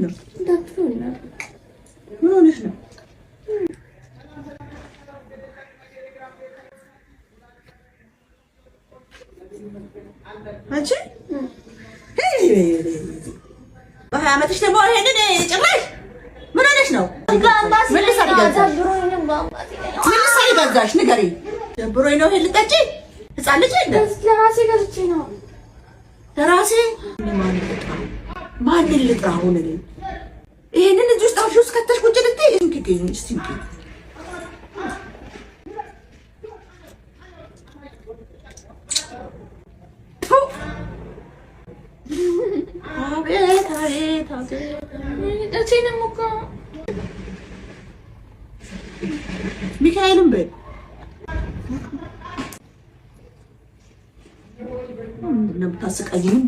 ምንድነው? ምን ሆነሽ ነው? አንቺ በሀያ ዓመትሽ ደግሞ ይሄንን ጭራሽ ምን ሆነሽ ነው? ምን ልትሰሪ ገዛሽ? ንገሪኝ። ደብሮኝ ነው ይሄን ልጠጪ? ህፃን ልጅ አይደል? ለራሴ ገዝቼ ነው። ለራሴ ማንን ልጥራ? አሁን ይሄንን እዚህ ውስጥ አፍሽ ውስጥ ከተሽ ቁጭ ልትይ እንኪኝ እስቲ ሚካኤልም በይ ምንድን ነው የምታስቀይኝ?